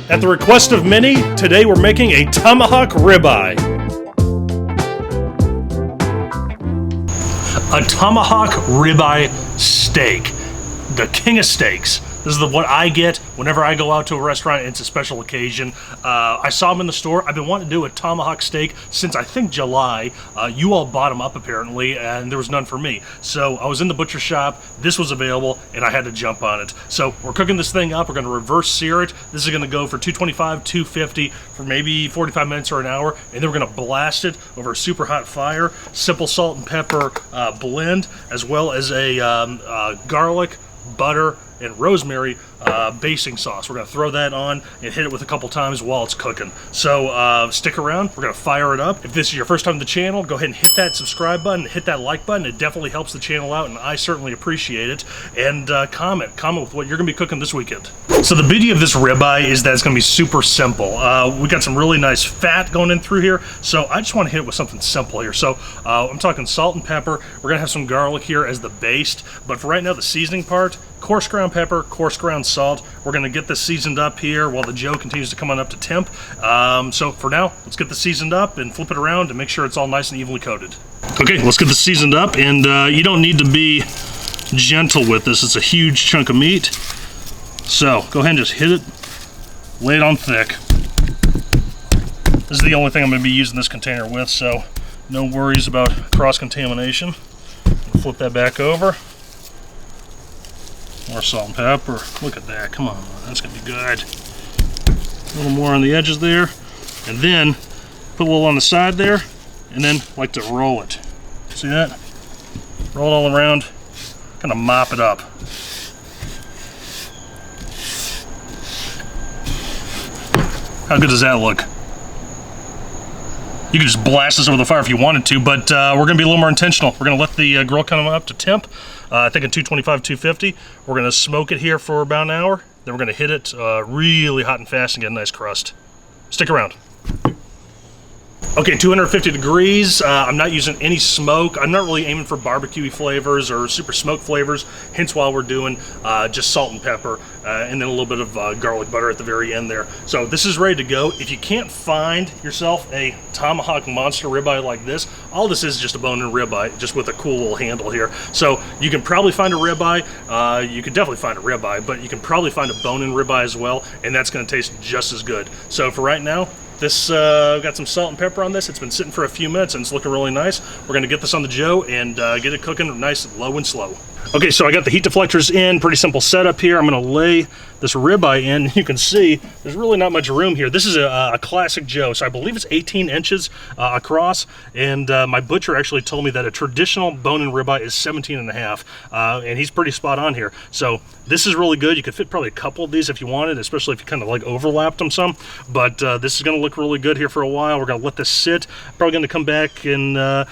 At the request of many, today we're making a tomahawk ribeye. A tomahawk ribeye steak. The king of steaks. This is what I get whenever I go out to a restaurant and it's a special occasion. I saw them in the store. I've been wanting to do a tomahawk steak since I think July. You all bought them up apparently, and there was none for me. So I was in the butcher shop, this was available, and I had to jump on it. So we're cooking this thing up. We're gonna reverse sear it. This is gonna go for 225, 250 for maybe 45 minutes or an hour, and then we're gonna blast it over a super hot fire. Simple salt and pepper blend, as well as a garlic, butter, and rosemary basting sauce. We're gonna throw that on and hit it with a couple times while it's cooking. So stick around, we're gonna fire it up. If this is your first time to the channel, go ahead and hit that subscribe button, hit that like button. It definitely helps the channel out, and I certainly appreciate it. And comment with what you're gonna be cooking this weekend. So the beauty of this ribeye is that it's gonna be super simple. We got some really nice fat going in through here, so I just wanna hit it with something simple here. So I'm talking salt and pepper. We're gonna have some garlic here as the baste, but for right now, the seasoning part, coarse ground pepper, coarse ground salt. We're gonna get this seasoned up here while the Joe continues to come on up to temp. So for now, let's get this seasoned up and flip it around to make sure it's all nice and evenly coated. Okay, let's get this seasoned up, and you don't need to be gentle with this. It's a huge chunk of meat. So go ahead and just hit it, lay it on thick. This is the only thing I'm gonna be using this container with, so no worries about cross-contamination. Flip that back over. More salt and pepper. Look at that. Come on. That's going to be good. A little more on the edges there. And then put a little on the side there. And then like to roll it. See that? Roll it all around. Kind of mop it up. How good does that look? You could just blast this over the fire if you wanted to, but we're going to be a little more intentional. We're going to let the grill come up to temp. I think at 225, 250. We're going to smoke it here for about an hour. Then we're going to hit it really hot and fast and get a nice crust. Stick around. Okay, 250 degrees. I'm not using any smoke. I'm not really aiming for barbecue flavors or super smoke flavors, hence why we're doing just salt and pepper and then a little bit of garlic butter at the very end there. So this is ready to go. If you can't find yourself a tomahawk monster ribeye like this, all this is just a bone-in ribeye, just with a cool little handle here. So you can probably find a ribeye. You can definitely find a ribeye, but you can probably find a bone-in ribeye as well, and that's going to taste just as good. So for right now, this got some salt and pepper on this. It's been sitting for a few minutes and it's looking really nice. We're gonna get this on the Joe and get it cooking nice, low and slow. Okay, so I got the heat deflectors in, pretty simple setup here. I'm gonna lay this ribeye in. You can see there's really not much room here. This is a classic Joe, so I believe it's 18 inches across, and my butcher actually told me that a traditional bone-in ribeye is 17 and a half, and he's pretty spot on here. So this is really good. You could fit probably a couple of these if you wanted, especially if you kind of like overlapped them some, but this is gonna look really good here for a while. We're gonna let this sit. Probably gonna come back in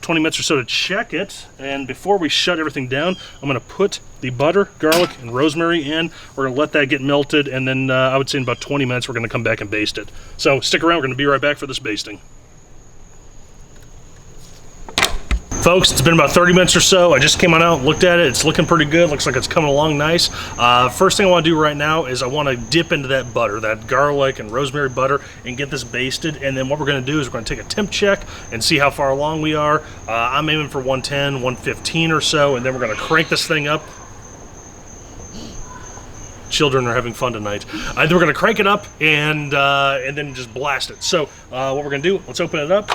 20 minutes or so to check it, and before we shut everything down, I'm going to put the butter, garlic, and rosemary in. We're going to let that get melted, and then I would say in about 20 minutes we're going to come back and baste it. So stick around, we're going to be right back for this basting. Folks, it's been about 30 minutes or so. I just came on out and looked at it. It's looking pretty good. Looks like it's coming along nice. First thing I want to do right now is I want to dip into that butter, that garlic and rosemary butter, and get this basted. And then what we're going to do is we're going to take a temp check and see how far along we are. I'm aiming for 110, 115 or so, and then we're going to crank this thing up. Children are having fun tonight. Then we're going to crank it up and then just blast it. So what we're going to do, let's open it up,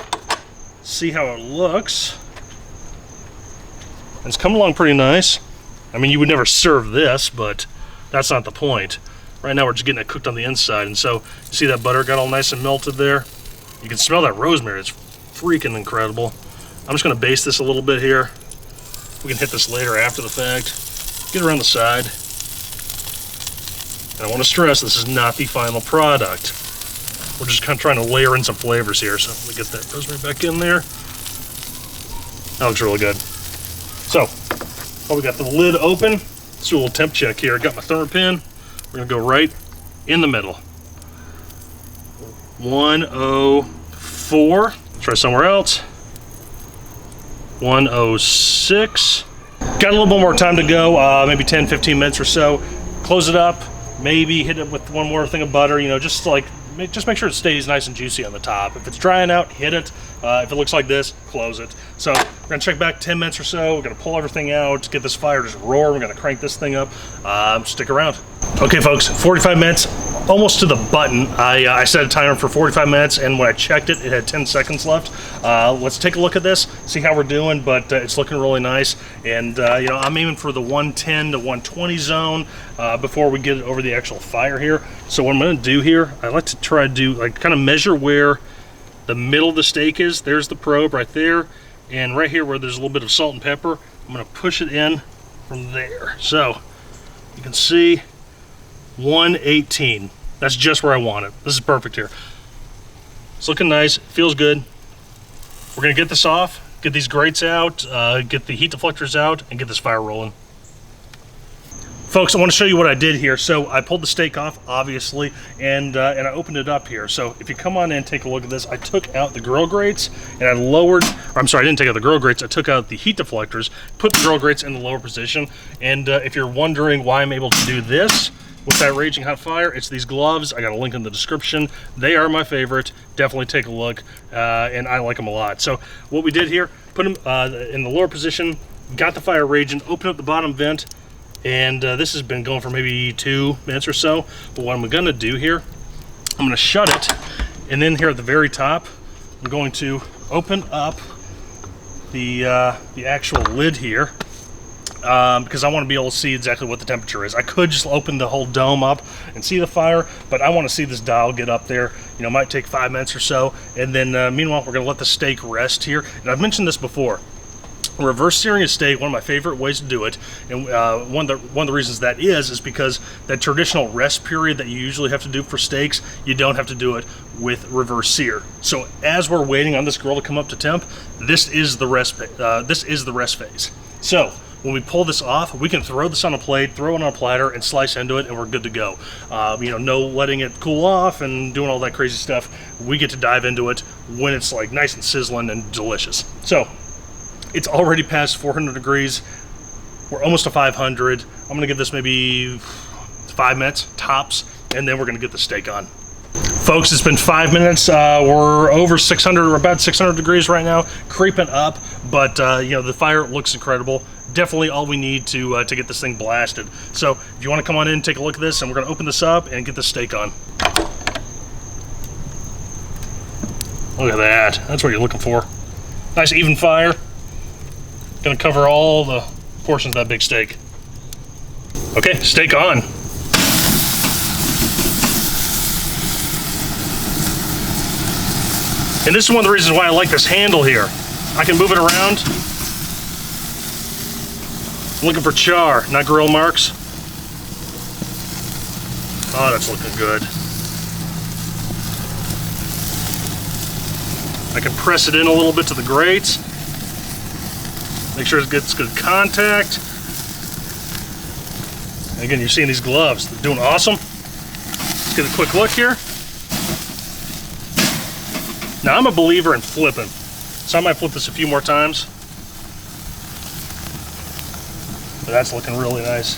see how it looks. It's coming along pretty nice. I mean, you would never serve this, but that's not the point. Right now we're just getting it cooked on the inside, and so you see that butter got all nice and melted there? You can smell that rosemary. It's freaking incredible. I'm just gonna baste this a little bit here. We can hit this later after the fact. Get around the side. And I want to stress, this is not the final product. We're just kind of trying to layer in some flavors here. So let me get that rosemary back in there. That looks really good. So, while we got the lid open, let's do a little temp check here. I got my thermopin. We're gonna go right in the middle. 104. Try somewhere else. 106. Got a little bit more time to go, maybe 10, 15 minutes or so. Close it up, maybe hit it with one more thing of butter, you know, just like, just make sure it stays nice and juicy on the top. If it's drying out, hit it. If it looks like this, close it. So we're gonna check back 10 minutes or so. We're gonna pull everything out, get this fire just roar. We're gonna crank this thing up. Stick around. Okay, folks, 45 minutes, almost to the button. I set a timer for 45 minutes, and when I checked it, it had 10 seconds left. Let's take a look at this, see how we're doing, but it's looking really nice. And you know, I'm aiming for the 110 to 120 zone before we get it over the actual fire here. So what I'm gonna do here, I like to try to do, like, kind of measure where the middle of the steak is. There's the probe right there, and right here where there's a little bit of salt and pepper, I'm gonna push it in from there. So you can see 118. That's just where I want it. This is perfect here. It's looking nice, feels good. We're gonna get this off, get these grates out, get the heat deflectors out, and get this fire rolling. Folks, I want to show you what I did here. So I pulled the steak off, obviously, and I opened it up here. So if you come on in and take a look at this, I took out the grill grates and I lowered, or I'm sorry, I didn't take out the grill grates, I took out the heat deflectors, put the grill grates in the lower position. And if you're wondering why I'm able to do this with that raging hot fire, it's these gloves. I got a link in the description. They are my favorite. Definitely take a look, and I like them a lot. So what we did here, put them in the lower position, got the fire raging, open up the bottom vent, and this has been going for maybe 2 minutes or so. But what I'm gonna do here, I'm gonna shut it, and then here at the very top, I'm going to open up the actual lid here, because I want to be able to see exactly what the temperature is. I could just open the whole dome up and see the fire, but I want to see this dial get up there. You know, it might take 5 minutes or so, and then meanwhile, we're gonna let the steak rest here. And I've mentioned this before. Reverse searing a steak, one of my favorite ways to do it, and one of the reasons that is because that traditional rest period that you usually have to do for steaks, you don't have to do it with reverse sear. So as we're waiting on this grill to come up to temp, this is the rest phase. So when we pull this off, we can throw this on a plate, throw it on a platter, and slice into it, and we're good to go. You know, no letting it cool off and doing all that crazy stuff. We get to dive into it when it's like nice and sizzling and delicious. So it's already past 400 degrees. We're almost to 500. I'm gonna give this maybe 5 minutes tops, and then we're gonna get the steak on. Folks, it's been 5 minutes. We're over 600, we're about 600 degrees right now, creeping up, but you know, the fire looks incredible. Definitely all we need to get this thing blasted. So if you wanna come on in, take a look at this, and we're gonna open this up and get the steak on. Look at that, that's what you're looking for. Nice even fire. Gonna cover all the portions of that big steak. Okay, steak on. And this is one of the reasons why I like this handle here. I can move it around. I'm looking for char, not grill marks. Oh, that's looking good. I can press it in a little bit to the grates. Make sure it gets good contact. And again, you're seeing these gloves. They're doing awesome. Let's get a quick look here. Now, I'm a believer in flipping, so I might flip this a few more times. But that's looking really nice.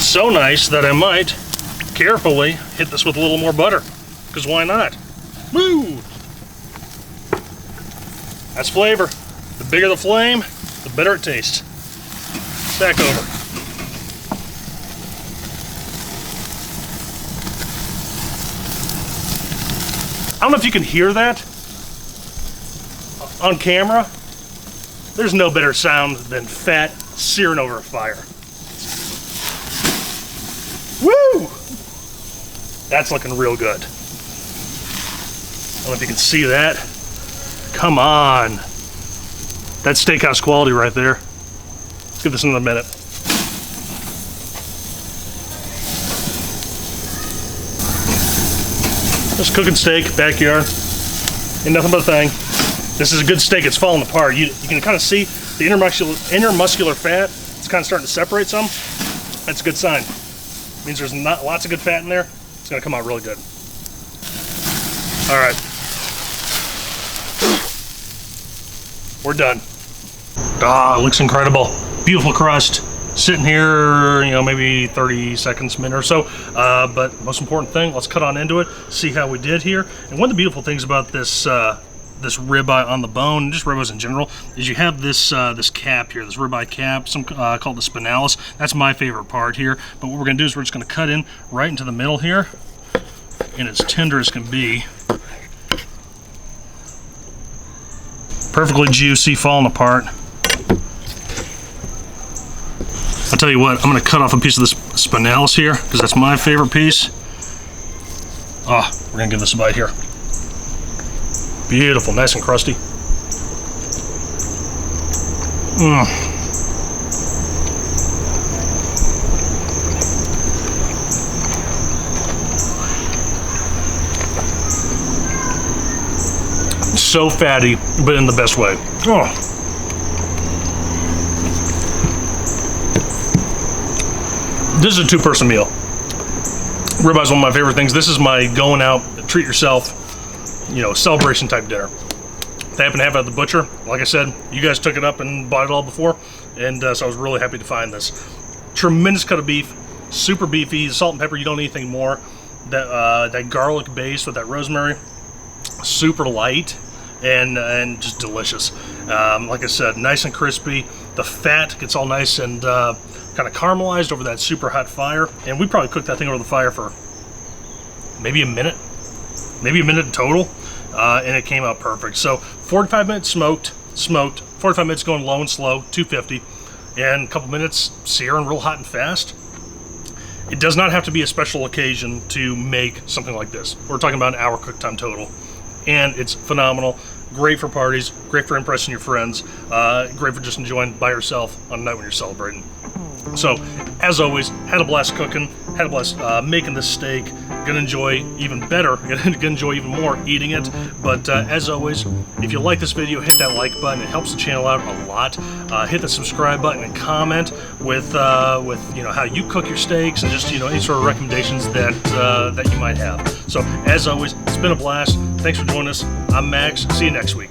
So nice that I might carefully hit this with a little more butter, because why not? Woo! That's flavor. The bigger the flame, the better it tastes. Back over. I don't know if you can hear that on camera. There's no better sound than fat searing over a fire. Woo! That's looking real good. I don't know if you can see that. Come on. That's steakhouse quality right there. Let's give this another minute. Just cooking steak, backyard. Ain't nothing but a thing. This is a good steak, it's falling apart. You can kind of see the intermuscular fat. It's kind of starting to separate some. That's a good sign. It means there's not lots of good fat in there. It's gonna come out really good. All right. We're done. Ah, it looks incredible. Beautiful crust, sitting here, you know, maybe 30 seconds, minute or so. But most important thing, let's cut on into it, see how we did here. And one of the beautiful things about this this ribeye on the bone, and just ribeyes in general, is you have this this cap here, this ribeye cap, some call it the spinalis. That's my favorite part here. But what we're gonna do is we're just gonna cut in right into the middle here, and as tender as can be. Perfectly juicy, falling apart. I'll tell you what, I'm gonna cut off a piece of this spinalis here, because that's my favorite piece. Ah, we're gonna give this a bite here. Beautiful, nice and crusty. So fatty, but in the best way. Oh. This is a two-person meal. Ribeye is one of my favorite things. This is my going out, treat yourself, you know, celebration type dinner. If I happen to have it at the butcher, like I said, you guys took it up and bought it all before, and so I was really happy to find this. Tremendous cut of beef, super beefy, salt and pepper, you don't need anything more. That garlic base with that rosemary, super light and just delicious. Like I said, nice and crispy. The fat gets all nice and kind of caramelized over that super hot fire, and we probably cooked that thing over the fire for maybe a minute in total. And it came out perfect. So 45 minutes smoked, 45 minutes going low and slow, 250, and a couple minutes searing real hot and fast. It does not have to be a special occasion to make something like this. We're talking about an hour cook time total, and it's phenomenal. Great for parties, great for impressing your friends, great for just enjoying by yourself on a night when you're celebrating. So, as always, had a blast cooking, had a blast making this steak. Gonna enjoy even better, gonna enjoy even more eating it. But as always, if you like this video, hit that like button. It helps the channel out a lot. Hit the subscribe button and comment with you know how you cook your steaks and just, you know, any sort of recommendations that that you might have. So, as always, it's been a blast. Thanks for joining us. I'm Max. See you next week.